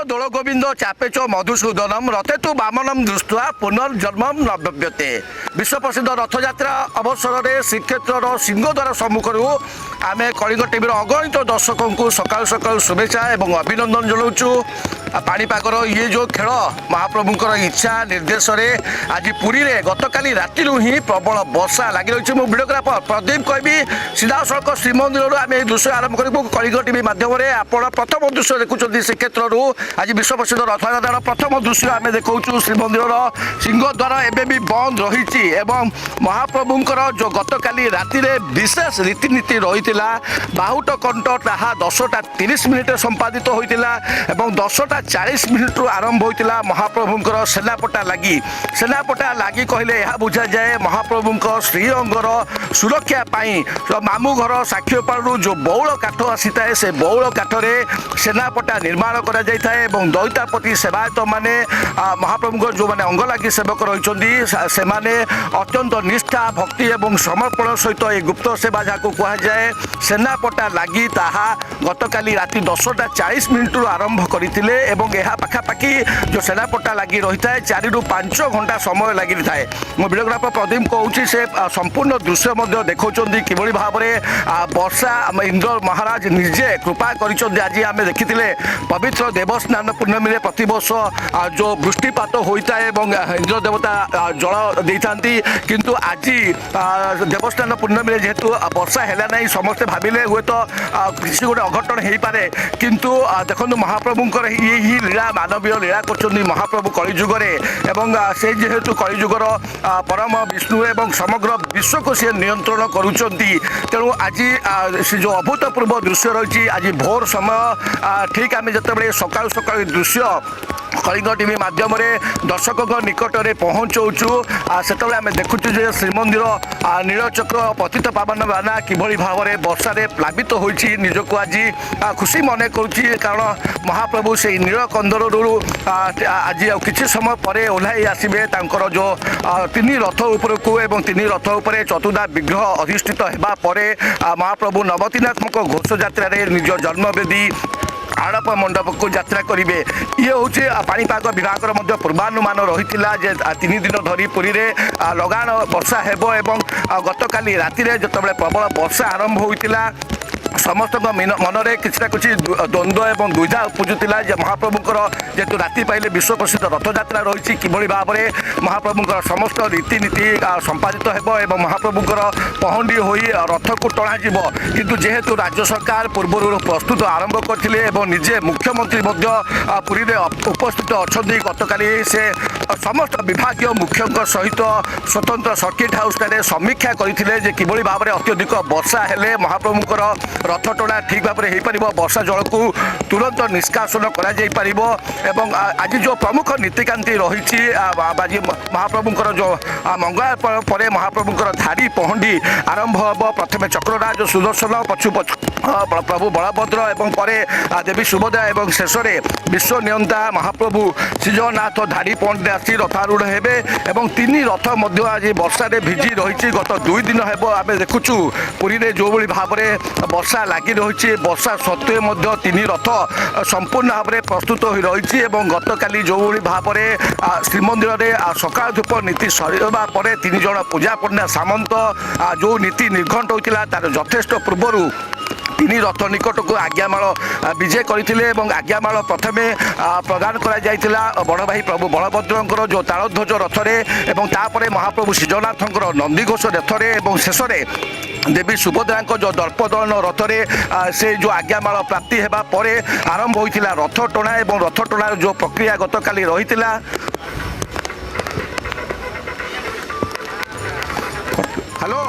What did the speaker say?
দোলগোবিন্দ চাপেচ মধুসূদনম রথে তু বামনম দৃষ্টা পুনর্জন্মম নব্যতে। বিশ্ব প্রসিদ্ধ রথযাত্রা অবসরের শ্রীক্ষেত্রর সিংহদ্বার সম্মুখর আমি কলিঙ্গ টিভির অগণিত দর্শক সকাল সকাল শুভেচ্ছা এবং অভিনন্দন জনাওছু। পাণিপাগর ইয়ে যে খেল মহাপ্রভুঙ্কর ইচ্ছা নির্দেশে আজ পুরীরে গতকালি রাতিরু হি প্রবল বর্ষা লাগি রয়েছে। মু ভিডিওগ্রাফর প্রদীপ কবি সিধাসলখ শ্রীমন্দির আমি এই দৃশ্য আরম্ভ করবু। কলিঙ্গ টিভি মাধ্যমে আপনার প্রথম দৃশ্য দেখুं শ্রীক্ষেত্রু আজ বিশ্ব প্রসিদ্ধ রথযাত্রার প্রথম দৃশ্য আমি দেখাউছু। শ্রীমন্দির সিংহদ্বার এবে বি বন্ধ রয়েছে এবং মহাপ্রভুঙ্কর যে গতকালি রাতিরে বিশেষ রীতিনীতি রয়েছে বাহুট কণ্ঠ তাহা 10টা 30 মিনিটে সম্পাদিত হয়েছিল এবং 10টা 40 মিনিট্রু আরম্ভ হয়েছিল মহাপ্রভুঙ্কর সেনাপটা লাগি কহিলে ଏହା বুঝাযাଏ মহাপ্রভুঙ্ক শ্রীঅঙ্গর সুরক্ষা পাই মামু ঘর সাক্ষীপাড়ু যে বৌল কাঠ আসিଥାଏ সে বৌল কাঠরে সেনাপটা নির্মাণ করা যাইଥାଏ এবং দৈতাপতি সেবায়ত মানে মহাপ্রভুঙ্কর যে অঙ্গলাগি সেবক রয়েছেন সেমানে অত্যন্ত নিষ্ঠা ভক্তি এবং সমর্পণ সহিত এই গুপ্ত সেবা যাকে কুহযাଏ সেনাপটা লাগি তাহা গতকালি রাতি 10টা 40 মিনিট্রু আরম্ভ করে এবং ଏହା পাখাপাখি যে সেনাপটা লাগি রয়েছে 4 ରୁ 5 ঘণ্টা সময় লাগি থাকে। মু ভিডিওগ্রাফর প্রদীপ কହୁଛି সে সম্পূর্ণ দৃশ্য মধ্যে দেখাউছেন কিভাবে ভাবে বর্ষা ইন্দ্র মহারাজ নিজে কৃপা করেছেন। আজ আমি দেখিলে পবিত্র দেবস্নান পূর্ণমী প্রতবর্ষ যে বৃষ্টিপাত হয়ে থাকে এবং ইন্দ্র দেবতা জল দিয়ে থাকে কিন্তু আজ দেবস্নান পূর্ণমী যেহেতু বর্ষা হেলা না সমস্তে ভাবিলে হুয়েত কিছু গোটে অঘটন হয়ে পড়ে কিন্তু দেখুন মহাপ্রভুঙ্কর ই লীলা মানবীয় লীলা করছেন মহাপ্রভু কলিযুগরে এবং সেই যেহেতু কলিযুগর পরম বিষ্ণু এবং সমগ্র বিশ্বকে সে নিয়ন্ত্রণ করছেন তেণু আজ সে যে অভূতপূর্ব দৃশ্য রয়েছে আজ ভোর সময় ঠিক আমি যেতবে সকাল সকাল দৃশ্য কলিঙ্গ টিভি মাধ্যমে দর্শক নিকটরে পৌঁছাউছু সেতবে আমি দেখুছু যে শ্রীমন্দির নীলচক্র পতিত পাবন বানা কিভাবে ভাবে বর্ষার প্লাবিত হয়েছি নিজক আজ খুশি মনে করছি কারণ মহাপ্রভু সেই নীলকন্দরু আজ কিছু সময় পরে ওহ্লাই আসবে তাঁর যে 3 রথ উপরকু এবং 3 রথ উপরে চতুর্ধা বিগ্রহ অধিষ্ঠিত হওয়া পরে মহাপ্রভু নবতীনাত্মক ঘোষযাত্রার নিজ জন্মবেদী আড়প মণ্ডপকু যাত্রা করবে। ইয়ে হচ্ছে পাণিপাগ বিভাগর মধ্যে পূর্বানুমান রয়েছিল যে 3 দিন ধরি পুরীরে লগাণ বর্ষা ହେବ এবং গতকালি রাতিরে যেতবে প্রবল বর্ষা আরম্ভ হয়েছিল সমস্ত মনরে কিছু না কিছু দ্বন্দ্ব এবং দ্বিধা উপজুলা যে মহাপ্রভুঙ্কর যেহেতু রাতি পাইলে বিশ্ব প্রসিদ্ধ রথযাত্রা রয়েছে কিভাবে ভাবে মহাপ্রভুঙ্কর সমস্ত রীতিনীতি সম্পাদিত ହେବ এবং মহাপ্রভুঙ্কর পহণ্ডি হয়ে রথকু টଣାଯିব কিন্তু যেহেতু রাজ্য সরকার পূর্বরু প্রস্তুত আরম্ভ করে এবং নিজে মুখ্যমন্ত্রী মধ্যে পুরীরে উপস্থিত অনেক গতকালি সে সমস্ত বিভাগীয় মুখ্যଙ୍କ সহিত স্বতন্ত্র সর্কিট হাউসে সমীক্ষা করে যে কিভাবে ভাবে অত্যধিক বর্ষা হলে মহাপ্রভুঙ্কর রথ টଣା ঠিক ভাবে হয়ে পার বর্ষা জলকু তুরন্ত নিষ্কাশন করা যাই পার এবং আজ যে প্রমুখ নীতিকান্তি রয়েছে আজ মহাপ্রভুঙ্কর যে মঙ্গল পরে মহাপ্রভুঙ্কর ধাড়ি পহণ্ডি আরম্ভ হব। প্রথমে চক্ররাজ সুদর্শন পছু প্রভু বলভদ্র এবং পরে দেবী সুভদ্রা এবং শেষে বিশ্ব নিয়ন্তা মহাপ্রভু শ্রীজগন্নাথ ধাড়ি পহণ্ডি আসি রথারূঢ় হেবে এবং 3 রথ মধ্যে আজ বর্ষার ভিজি রয়েছে। গত 2 দিন হব আমি দেখুছু পুরীরে যেভাবে ভাবে বর্ষা লাগি রয়েছে বর্ষা সত্ত্বে মধ্যে 3 রথ সম্পূর্ণ ভাবে প্রস্তুত হয়ে রয়েছে এবং গতকালি যেভাবে ভাবে শ্রীমন্দিরে সকাল ধূপ নীতি সরিবা পরে 3 জন পূজা পণ্যা সামন্ত যে নীতি নির্ঘণ্ট হয়েছিল তার যথেষ্ট পূর্বরু 3 রথ নিকটক আজ্ঞামাল বিজে করে এবং আজ্ঞামাল প্রথমে প্রদান করা যাইছিলা বড় ভাই প্রভু বলভদ্রঙ্কর যে তালধ্বজ রথরে এবং তাপরে মহাপ্রভু শ্রীজগন্নাথঙ্কর নন্দীঘোষ রথরে এবং শেষে দেবী সুভদ্রাঙ্ক যে দর্পদলন রথরে সে যে আজ্ঞামাল প্রাপ্তি হওয়া পরে আরম্ভ হয়েছিল রথ টଣା এবং রথ টଣାর যে প্রক্রিয়া গতকালি রয়েছিল। হ্যালো।